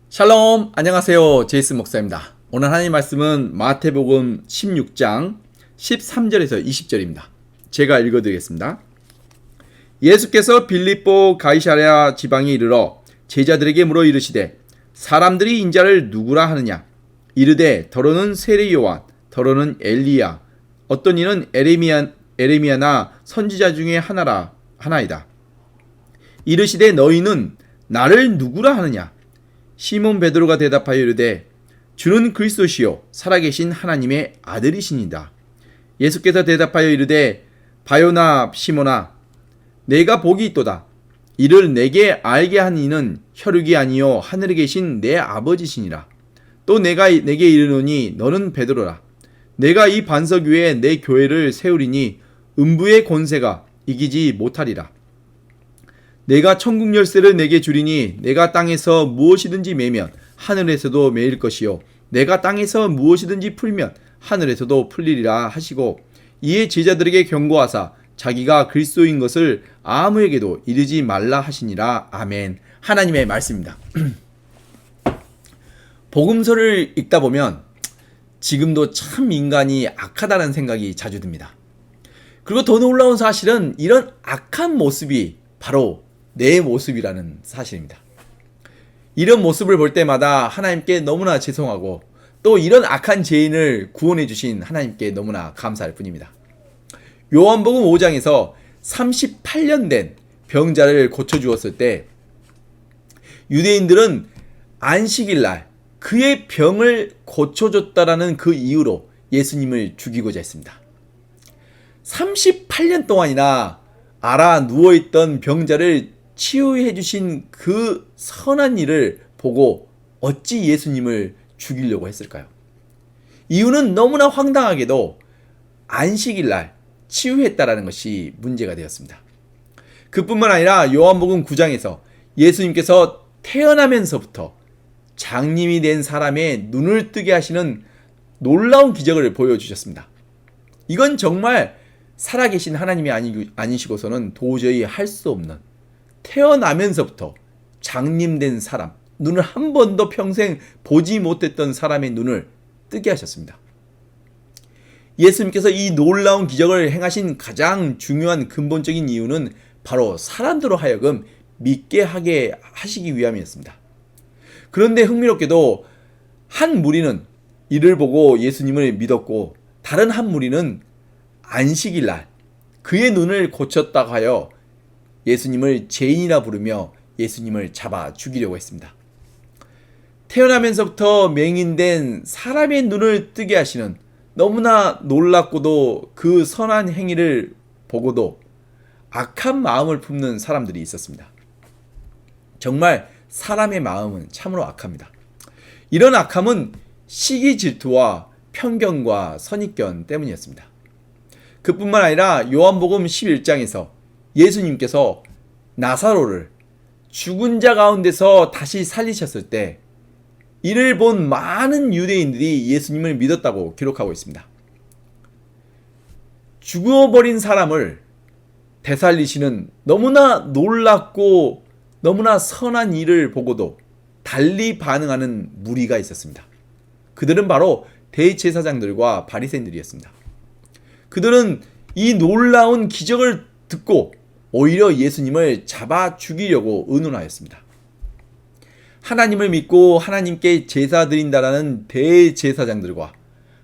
샬롬, 안녕하세요. 제이스 목사입니다. 오늘 하나님 말씀은 마태복음 16장 13절에서 20절입니다. 제가 읽어드리겠습니다. 예수께서 빌립보 가이사랴 지방에 이르러 제자들에게 물어 이르시되 사람들이 인자를 누구라 하느냐? 이르되 더러는 세례 요한, 더러는 엘리야, 어떤 이는 에레미야나 선지자 중에 하나이다. 이르시되 너희는 나를 누구라 하느냐? 시몬 베드로가 대답하여 이르되 주는 그리스도시요 살아계신 하나님의 아들이시니이다. 예수께서 대답하여 이르되 바요나 시몬아 내가 복이 있도다. 이를 내게 알게 한 이는 혈육이 아니요 하늘에 계신 내 아버지시니라. 또 내가 내게 이르노니 너는 베드로라. 내가 이 반석 위에 내 교회를 세우리니 음부의 권세가 이기지 못하리라. 내가 천국 열쇠를 내게 주리니 내가 땅에서 무엇이든지 매면 하늘에서도 매일 것이요 내가 땅에서 무엇이든지 풀면 하늘에서도 풀리리라 하시고 이에 제자들에게 경고하사 자기가 그리스도인 것을 아무에게도 이르지 말라 하시니라. 아멘. 하나님의 말씀입니다. 복음서를 읽다 보면 지금도 참 인간이 악하다는 생각이 자주 듭니다. 그리고 더 놀라운 사실은 이런 악한 모습이 바로 내 모습이라는 사실입니다. 이런 모습을 볼 때마다 하나님께 너무나 죄송하고 또 이런 악한 죄인을 구원해 주신 하나님께 너무나 감사할 뿐입니다. 요한복음 5장에서 38년 된 병자를 고쳐주었을 때 유대인들은 안식일날 그의 병을 고쳐줬다라는 그 이유로 예수님을 죽이고자 했습니다. 38년 동안이나 알아 누워있던 병자를 치유해 주신 그 선한 일을 보고 어찌 예수님을 죽이려고 했을까요? 이유는 너무나 황당하게도 안식일날 치유했다라는 것이 문제가 되었습니다. 그뿐만 아니라 요한복음 9장에서 예수님께서 태어나면서부터 장님이 된 사람의 눈을 뜨게 하시는 놀라운 기적을 보여주셨습니다. 이건 정말 살아계신 하나님이 아니시고서는 도저히 할 수 없는, 태어나면서부터 장님된 사람, 눈을 한 번도 평생 보지 못했던 사람의 눈을 뜨게 하셨습니다. 예수님께서 이 놀라운 기적을 행하신 가장 중요한 근본적인 이유는 바로 사람들로 하여금 믿게 하게 하시기 위함이었습니다. 그런데 흥미롭게도 한 무리는 이를 보고 예수님을 믿었고 다른 한 무리는 안식일날 그의 눈을 고쳤다고 하여 예수님을 죄인이라 부르며 예수님을 잡아 죽이려고 했습니다. 태어나면서부터 맹인된 사람의 눈을 뜨게 하시는 너무나 놀랍고도 그 선한 행위를 보고도 악한 마음을 품는 사람들이 있었습니다. 정말 사람의 마음은 참으로 악합니다. 이런 악함은 시기 질투와 편견과 선입견 때문이었습니다. 그뿐만 아니라 요한복음 11장에서 예수님께서 나사로를 죽은 자 가운데서 다시 살리셨을 때 이를 본 많은 유대인들이 예수님을 믿었다고 기록하고 있습니다. 죽어버린 사람을 되살리시는 너무나 놀랍고 너무나 선한 일을 보고도 달리 반응하는 무리가 있었습니다. 그들은 바로 대제사장들과 바리새인들이었습니다. 그들은 이 놀라운 기적을 듣고 오히려 예수님을 잡아 죽이려고 의논하였습니다. 하나님을 믿고 하나님께 제사 드린다라는 대제사장들과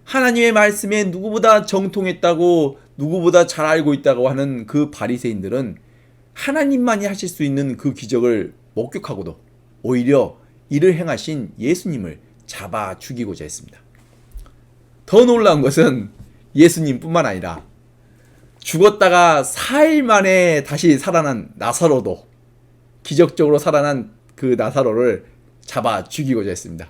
하나님의 말씀에 누구보다 정통했다고 누구보다 잘 알고 있다고 하는 그 바리새인들은 하나님만이 하실 수 있는 그 기적을 목격하고도 오히려 이를 행하신 예수님을 잡아 죽이고자 했습니다. 더 놀라운 것은 예수님뿐만 아니라 죽었다가 4일 만에 다시 살아난 나사로도 기적적으로 살아난 그 나사로를 잡아 죽이고자 했습니다.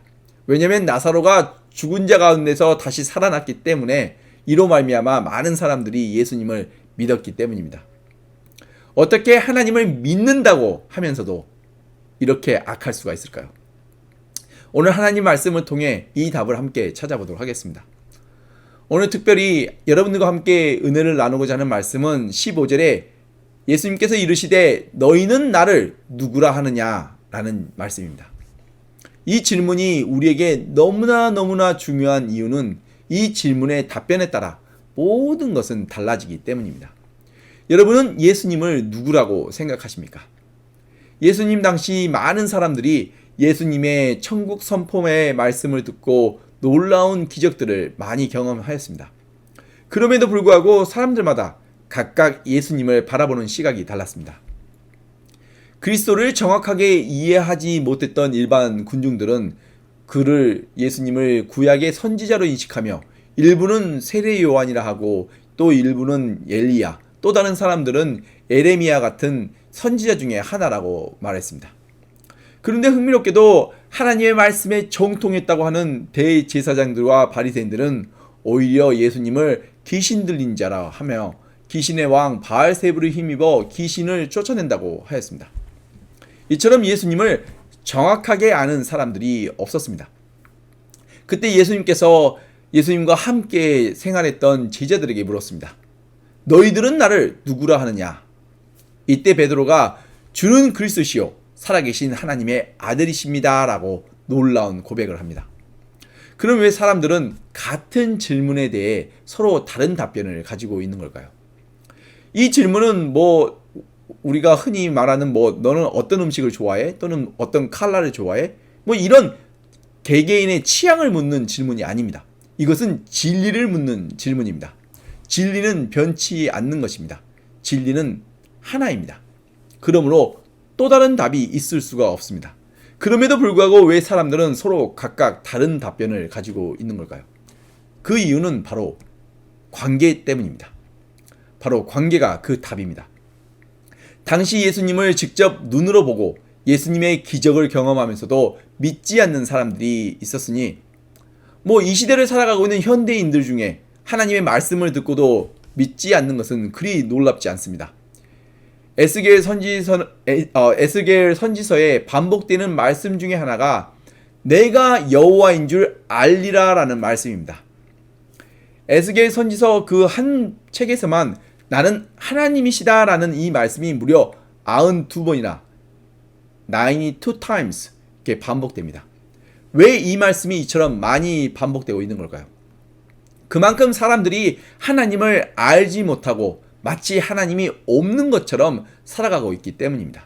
왜냐하면 나사로가 죽은 자 가운데서 다시 살아났기 때문에 이로 말미암아 많은 사람들이 예수님을 믿었기 때문입니다. 어떻게 하나님을 믿는다고 하면서도 이렇게 악할 수가 있을까요? 오늘 하나님 말씀을 통해 이 답을 함께 찾아보도록 하겠습니다. 오늘 특별히 여러분들과 함께 은혜를 나누고자 하는 말씀은 15절에 예수님께서 이르시되 너희는 나를 누구라 하느냐 라는 말씀입니다. 이 질문이 우리에게 너무나 중요한 이유는 이 질문의 답변에 따라 모든 것은 달라지기 때문입니다. 여러분은 예수님을 누구라고 생각하십니까? 예수님 당시 많은 사람들이 예수님의 천국 선포의 말씀을 듣고 놀라운 기적들을 많이 경험하였습니다. 그럼에도 불구하고 사람들마다 각각 예수님을 바라보는 시각이 달랐습니다. 그리스도를 정확하게 이해하지 못했던 일반 군중들은 예수님을 구약의 선지자로 인식하며 일부는 세례 요한이라 하고 또 일부는 엘리야, 또 다른 사람들은 에레미야 같은 선지자 중에 하나라고 말했습니다. 그런데 흥미롭게도 하나님의 말씀에 정통했다고 하는 대제사장들과 바리새인들은 오히려 예수님을 귀신 들린 자라 하며 귀신의 왕 바알세불을 힘입어 귀신을 쫓아낸다고 하였습니다. 이처럼 예수님을 정확하게 아는 사람들이 없었습니다. 그때 예수님과 함께 생활했던 제자들에게 물었습니다. 너희들은 나를 누구라 하느냐? 이때 베드로가 주는 그리스도시요 살아계신 하나님의 아들이십니다 라고 놀라운 고백을 합니다. 그럼 왜 사람들은 같은 질문에 대해 서로 다른 답변을 가지고 있는 걸까요? 이 질문은 우리가 흔히 말하는 너는 어떤 음식을 좋아해? 또는 어떤 컬러를 좋아해? 이런 개개인의 취향을 묻는 질문이 아닙니다. 이것은 진리를 묻는 질문입니다. 진리는 변치 않는 것입니다. 진리는 하나입니다. 그러므로 또 다른 답이 있을 수가 없습니다. 그럼에도 불구하고 왜 사람들은 서로 각각 다른 답변을 가지고 있는 걸까요? 그 이유는 바로 관계 때문입니다. 바로 관계가 그 답입니다. 당시 예수님을 직접 눈으로 보고 예수님의 기적을 경험하면서도 믿지 않는 사람들이 있었으니 이 시대를 살아가고 있는 현대인들 중에 하나님의 말씀을 듣고도 믿지 않는 것은 그리 놀랍지 않습니다. 에스겔 선지서에 반복되는 말씀 중에 하나가 내가 여호와인 줄 알리라 라는 말씀입니다. 에스겔 선지서 그 한 책에서만 나는 하나님이시다 라는 이 말씀이 무려 92번이나 92 times 이렇게 반복됩니다. 왜 이 말씀이 이처럼 많이 반복되고 있는 걸까요? 그만큼 사람들이 하나님을 알지 못하고 마치 하나님이 없는 것처럼 살아가고 있기 때문입니다.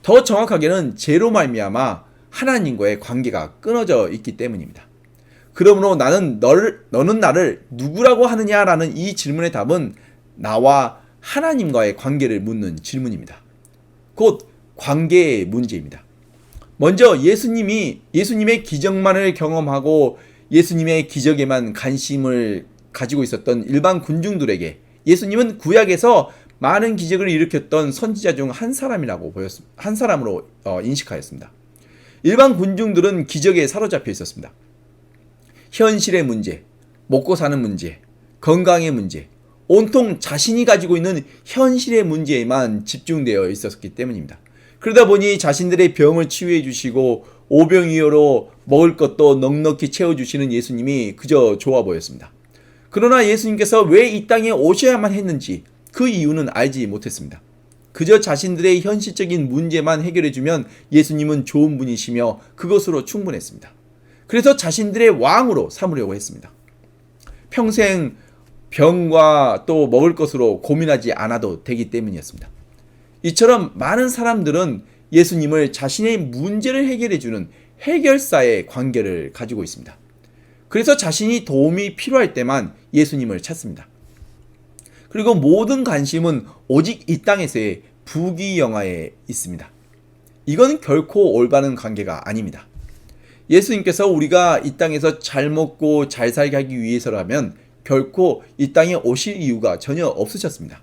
더 정확하게는 죄로 말미암아 하나님과의 관계가 끊어져 있기 때문입니다. 그러므로 너는 나를 누구라고 하느냐라는 이 질문의 답은 나와 하나님과의 관계를 묻는 질문입니다. 곧 관계의 문제입니다. 먼저 예수님의 기적만을 경험하고 예수님의 기적에만 관심을 가지고 있었던 일반 군중들에게 예수님은 구약에서 많은 기적을 일으켰던 선지자 중 한 사람으로 인식하였습니다. 일반 군중들은 기적에 사로잡혀 있었습니다. 현실의 문제, 먹고 사는 문제, 건강의 문제, 온통 자신이 가지고 있는 현실의 문제에만 집중되어 있었기 때문입니다. 그러다 보니 자신들의 병을 치유해 주시고 오병이어로 먹을 것도 넉넉히 채워주시는 예수님이 그저 좋아 보였습니다. 그러나 예수님께서 왜 이 땅에 오셔야만 했는지 그 이유는 알지 못했습니다. 그저 자신들의 현실적인 문제만 해결해주면 예수님은 좋은 분이시며 그것으로 충분했습니다. 그래서 자신들의 왕으로 삼으려고 했습니다. 평생 병과 또 먹을 것으로 고민하지 않아도 되기 때문이었습니다. 이처럼 많은 사람들은 예수님을 자신의 문제를 해결해주는 해결사의 관계를 가지고 있습니다. 그래서 자신이 도움이 필요할 때만 예수님을 찾습니다. 그리고 모든 관심은 오직 이 땅에서의 부귀영화에 있습니다. 이건 결코 올바른 관계가 아닙니다. 예수님께서 우리가 이 땅에서 잘 먹고 잘 살게 하기 위해서라면 결코 이 땅에 오실 이유가 전혀 없으셨습니다.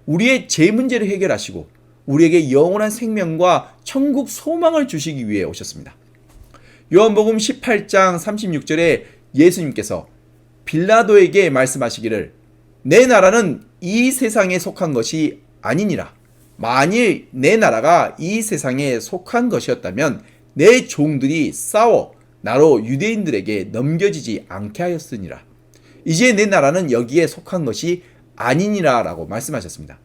우리의 죄 문제를 해결하시고 우리에게 영원한 생명과 천국 소망을 주시기 위해 오셨습니다. 요한복음 18장 36절에 예수님께서 빌라도에게 말씀하시기를 내 나라는 이 세상에 속한 것이 아니니라. 만일 내 나라가 이 세상에 속한 것이었다면 내 종들이 싸워 나로 유대인들에게 넘겨지지 않게 하였으니라. 이제 내 나라는 여기에 속한 것이 아니니라 라고 말씀하셨습니다.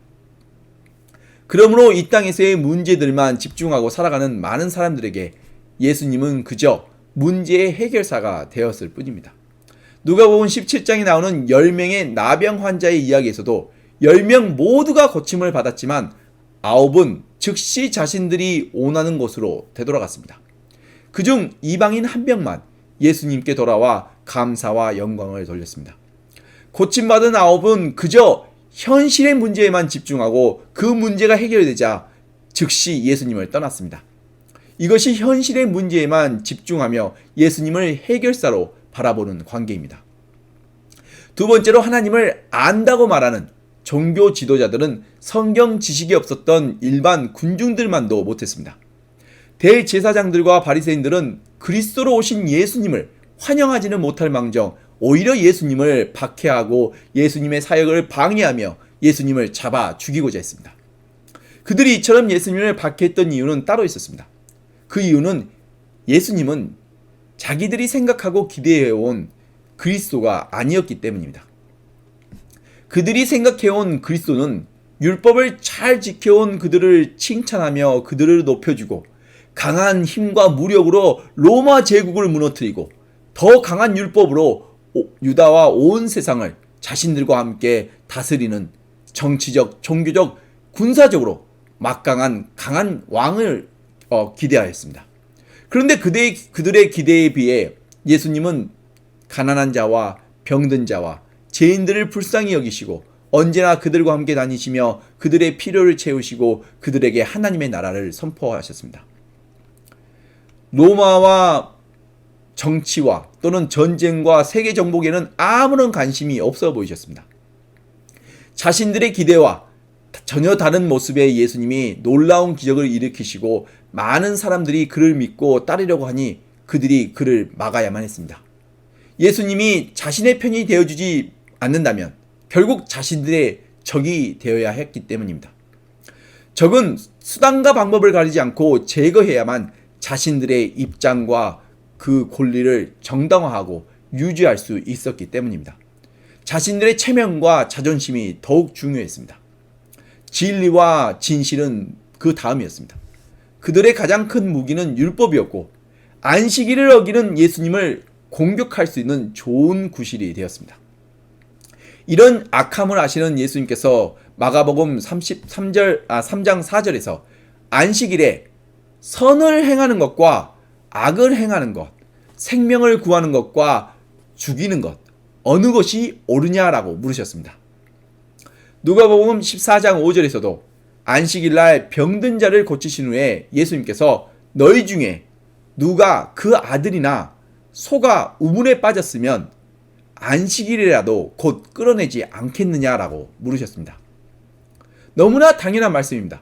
그러므로 이 땅에서의 문제들만 집중하고 살아가는 많은 사람들에게 예수님은 그저 문제의 해결사가 되었을 뿐입니다. 누가복음 17장에 나오는 10명의 나병 환자의 이야기에서도 10명 모두가 고침을 받았지만 9은 즉시 자신들이 원하는 곳으로 되돌아갔습니다. 그중 이방인 한 명만 예수님께 돌아와 감사와 영광을 돌렸습니다. 고침받은 9은 그저 현실의 문제에만 집중하고 그 문제가 해결되자 즉시 예수님을 떠났습니다. 이것이 현실의 문제에만 집중하며 예수님을 해결사로 바라보는 관계입니다. 두 번째로 하나님을 안다고 말하는 종교 지도자들은 성경 지식이 없었던 일반 군중들만도 못했습니다. 대제사장들과 바리새인들은 그리스도로 오신 예수님을 환영하지는 못할 망정 오히려 예수님을 박해하고 예수님의 사역을 방해하며 예수님을 잡아 죽이고자 했습니다. 그들이 이처럼 예수님을 박해했던 이유는 따로 있었습니다. 그 이유는 예수님은 자기들이 생각하고 기대해온 그리스도가 아니었기 때문입니다. 그들이 생각해온 그리스도는 율법을 잘 지켜온 그들을 칭찬하며 그들을 높여주고 강한 힘과 무력으로 로마 제국을 무너뜨리고 더 강한 율법으로 유다와 온 세상을 자신들과 함께 다스리는 정치적, 종교적, 군사적으로 막강한 강한 왕을 기대하였습니다. 그런데 그들의 기대에 비해 예수님은 가난한 자와 병든 자와 죄인들을 불쌍히 여기시고 언제나 그들과 함께 다니시며 그들의 필요를 채우시고 그들에게 하나님의 나라를 선포하셨습니다. 로마와 정치와 또는 전쟁과 세계 정복에는 아무런 관심이 없어 보이셨습니다. 자신들의 기대와 전혀 다른 모습의 예수님이 놀라운 기적을 일으키시고 많은 사람들이 그를 믿고 따르려고 하니 그들이 그를 막아야만 했습니다. 예수님이 자신의 편이 되어주지 않는다면 결국 자신들의 적이 되어야 했기 때문입니다. 적은 수단과 방법을 가리지 않고 제거해야만 자신들의 입장과 그 권리를 정당화하고 유지할 수 있었기 때문입니다. 자신들의 체면과 자존심이 더욱 중요했습니다. 진리와 진실은 그 다음이었습니다. 그들의 가장 큰 무기는 율법이었고 안식일을 어기는 예수님을 공격할 수 있는 좋은 구실이 되었습니다. 이런 악함을 아시는 예수님께서 마가복음 3장 4절에서 안식일에 선을 행하는 것과 악을 행하는 것, 생명을 구하는 것과 죽이는 것, 어느 것이 옳으냐라고 물으셨습니다. 누가복음 14장 5절에서도 안식일날 병든 자를 고치신 후에 예수님께서 너희 중에 누가 그 아들이나 소가 우물에 빠졌으면 안식일이라도 곧 끌어내지 않겠느냐라고 물으셨습니다. 너무나 당연한 말씀입니다.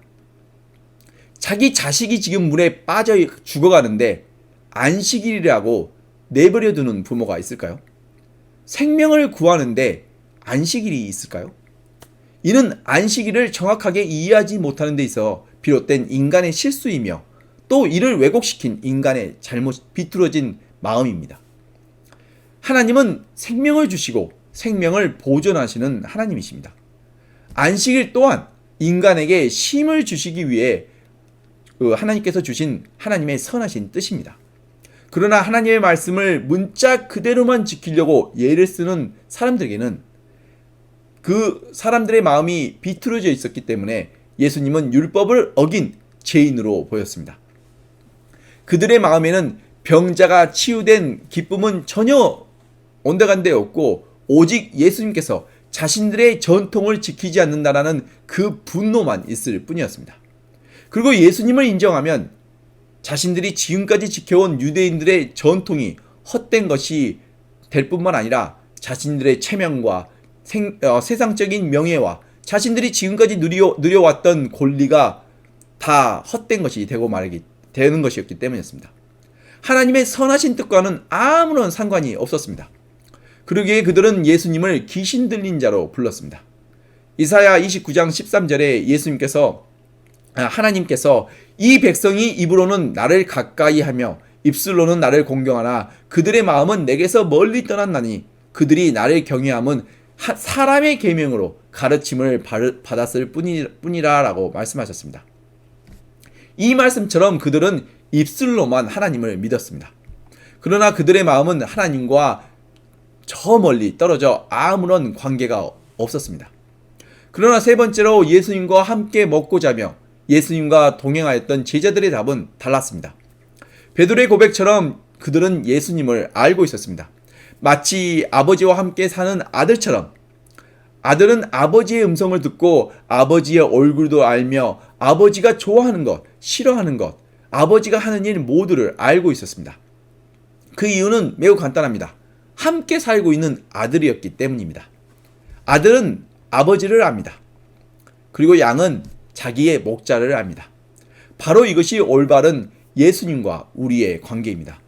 자기 자식이 지금 물에 빠져 죽어가는데 안식일이라고 내버려 두는 부모가 있을까요? 생명을 구하는데 안식일이 있을까요? 이는 안식일을 정확하게 이해하지 못하는 데 있어 비롯된 인간의 실수이며 또 이를 왜곡시킨 인간의 잘못 비뚤어진 마음입니다. 하나님은 생명을 주시고 생명을 보존하시는 하나님이십니다. 안식일 또한 인간에게 쉼을 주시기 위해 하나님께서 주신 하나님의 선하신 뜻입니다. 그러나 하나님의 말씀을 문자 그대로만 지키려고 예를 쓰는 사람들에게는 그 사람들의 마음이 비틀어져 있었기 때문에 예수님은 율법을 어긴 죄인으로 보였습니다. 그들의 마음에는 병자가 치유된 기쁨은 전혀 온데간데 없고 오직 예수님께서 자신들의 전통을 지키지 않는다라는 그 분노만 있을 뿐이었습니다. 그리고 예수님을 인정하면 자신들이 지금까지 지켜온 유대인들의 전통이 헛된 것이 될 뿐만 아니라 자신들의 체면과 세상적인 명예와 자신들이 지금까지 누려왔던 권리가 다 헛된 것이 되는 것이었기 때문이었습니다. 하나님의 선하신 뜻과는 아무런 상관이 없었습니다. 그러기에 그들은 예수님을 귀신 들린 자로 불렀습니다. 이사야 29장 13절에 하나님께서 이 백성이 입으로는 나를 가까이 하며 입술로는 나를 공경하나 그들의 마음은 내게서 멀리 떠났나니 그들이 나를 경외함은 사람의 계명으로 가르침을 받았을 뿐이라 라고 말씀하셨습니다. 이 말씀처럼 그들은 입술로만 하나님을 믿었습니다. 그러나 그들의 마음은 하나님과 저 멀리 떨어져 아무런 관계가 없었습니다. 그러나 세 번째로 예수님과 함께 먹고 자며 예수님과 동행하였던 제자들의 답은 달랐습니다. 베드로의 고백처럼 그들은 예수님을 알고 있었습니다. 마치 아버지와 함께 사는 아들처럼 아들은 아버지의 음성을 듣고 아버지의 얼굴도 알며 아버지가 좋아하는 것, 싫어하는 것, 아버지가 하는 일 모두를 알고 있었습니다. 그 이유는 매우 간단합니다. 함께 살고 있는 아들이었기 때문입니다. 아들은 아버지를 압니다. 그리고 양은 자기의 목자를 압니다. 바로 이것이 올바른 예수님과 우리의 관계입니다.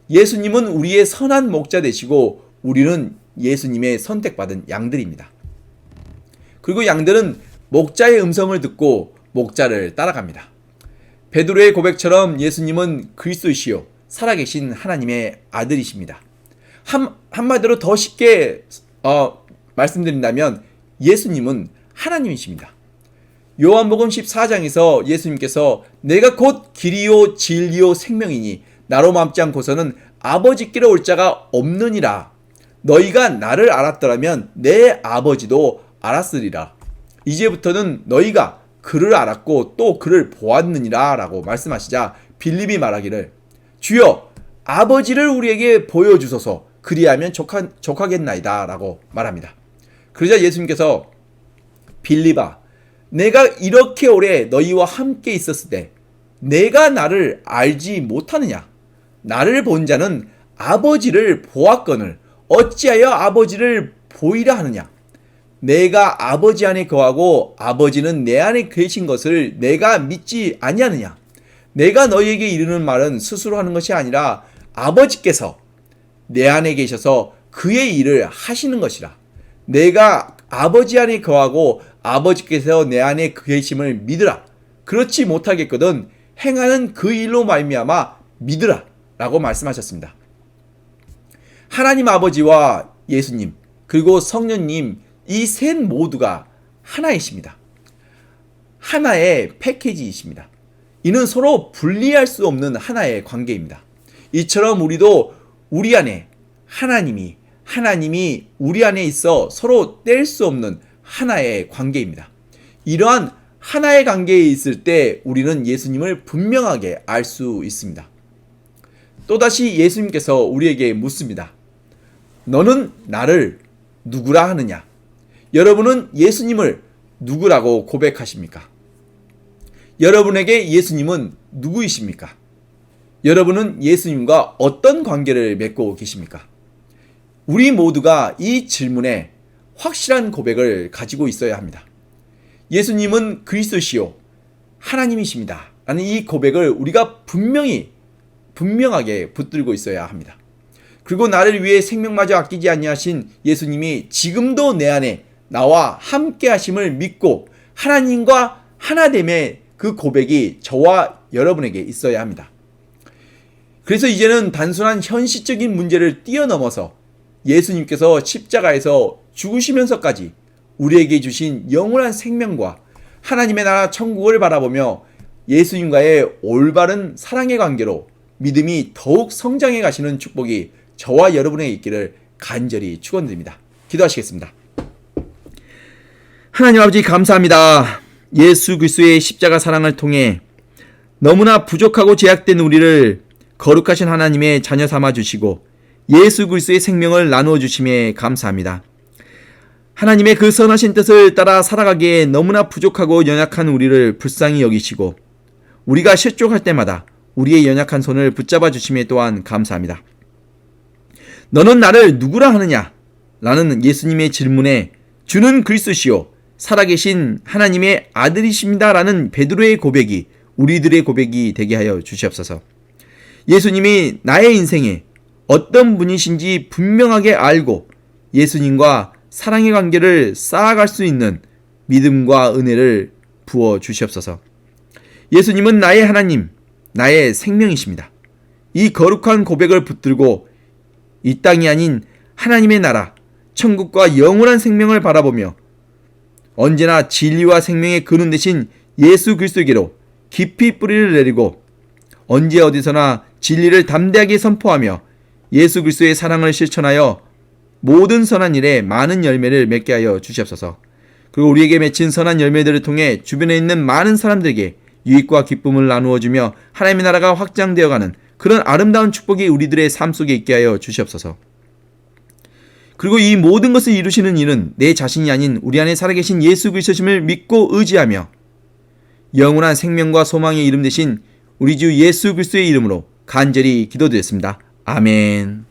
예수님은 우리의 선한 목자 되시고 우리는 예수님의 선택받은 양들입니다. 그리고 양들은 목자의 음성을 듣고 목자를 따라갑니다. 베드로의 고백처럼 예수님은 그리스도시요 살아계신 하나님의 아들이십니다. 한마디로 더 쉽게 말씀드린다면 예수님은 하나님이십니다. 요한복음 14장에서 예수님께서 내가 곧 길이요 진리요 생명이니 나로 맘지 않고서는 아버지께로 올 자가 없느니라. 너희가 나를 알았더라면 내 아버지도 알았으리라. 이제부터는 너희가 그를 알았고 또 그를 보았느니라 라고 말씀하시자 빌립이 말하기를 주여 아버지를 우리에게 보여주소서 그리하면 족하겠나이다 라고 말합니다. 그러자 예수님께서 빌립아 내가 이렇게 오래 너희와 함께 있었을 때 내가 나를 알지 못하느냐? 나를 본 자는 아버지를 보았거늘 어찌하여 아버지를 보이라 하느냐? 내가 아버지 안에 거하고 아버지는 내 안에 계신 것을 내가 믿지 아니하느냐? 내가 너희에게 이르는 말은 스스로 하는 것이 아니라 아버지께서 내 안에 계셔서 그의 일을 하시는 것이라. 내가 아버지 안에 거하고 아버지께서 내 안에 계심을 믿으라. 그렇지 못하겠거든 행하는 그 일로 말미암아 믿으라 라고 말씀하셨습니다. 하나님 아버지와 예수님 그리고 성령님 이 셋 모두가 하나이십니다. 하나의 패키지이십니다. 이는 서로 분리할 수 없는 하나의 관계입니다. 이처럼 우리도 우리 안에 하나님이 우리 안에 있어 서로 뗄 수 없는 하나의 관계입니다. 이러한 하나의 관계에 있을 때 우리는 예수님을 분명하게 알 수 있습니다. 또다시 예수님께서 우리에게 묻습니다. 너는 나를 누구라 하느냐? 여러분은 예수님을 누구라고 고백하십니까? 여러분에게 예수님은 누구이십니까? 여러분은 예수님과 어떤 관계를 맺고 계십니까? 우리 모두가 이 질문에 확실한 고백을 가지고 있어야 합니다. 예수님은 그리스도시요 하나님이십니다 라는 이 고백을 우리가 분명하게 붙들고 있어야 합니다. 그리고 나를 위해 생명마저 아끼지 아니하신 예수님이 지금도 내 안에 나와 함께 하심을 믿고 하나님과 하나됨의 그 고백이 저와 여러분에게 있어야 합니다. 그래서 이제는 단순한 현실적인 문제를 뛰어넘어서 예수님께서 십자가에서 죽으시면서까지 우리에게 주신 영원한 생명과 하나님의 나라 천국을 바라보며 예수님과의 올바른 사랑의 관계로 믿음이 더욱 성장해 가시는 축복이 저와 여러분에게 있기를 간절히 축원드립니다. 기도하시겠습니다. 하나님 아버지 감사합니다. 예수 그리스도의 십자가 사랑을 통해 너무나 부족하고 제약된 우리를 거룩하신 하나님의 자녀 삼아 주시고 예수 그리스도의 생명을 나누어 주심에 감사합니다. 하나님의 그 선하신 뜻을 따라 살아가기에 너무나 부족하고 연약한 우리를 불쌍히 여기시고 우리가 실족할 때마다 우리의 연약한 손을 붙잡아 주심에 또한 감사합니다. 너는 나를 누구라 하느냐? 라는 예수님의 질문에 주는 그리스도시요 살아계신 하나님의 아들이십니다 라는 베드로의 고백이 우리들의 고백이 되게 하여 주시옵소서. 예수님이 나의 인생에 어떤 분이신지 분명하게 알고 예수님과 사랑의 관계를 쌓아갈 수 있는 믿음과 은혜를 부어 주시옵소서. 예수님은 나의 하나님, 나의 생명이십니다. 이 거룩한 고백을 붙들고 이 땅이 아닌 하나님의 나라, 천국과 영원한 생명을 바라보며 언제나 진리와 생명의 근원 되신 예수 그리스도께로 깊이 뿌리를 내리고 언제 어디서나 진리를 담대하게 선포하며 예수 그리스도의 사랑을 실천하여 모든 선한 일에 많은 열매를 맺게 하여 주시옵소서. 그리고 우리에게 맺힌 선한 열매들을 통해 주변에 있는 많은 사람들에게 유익과 기쁨을 나누어주며 하나님의 나라가 확장되어가는 그런 아름다운 축복이 우리들의 삶 속에 있게 하여 주시옵소서. 그리고 이 모든 것을 이루시는 이는 내 자신이 아닌 우리 안에 살아계신 예수 그리스도심을 믿고 의지하며 영원한 생명과 소망의 이름 되신 우리 주 예수 그리스도의 이름으로 간절히 기도드렸습니다. 아멘.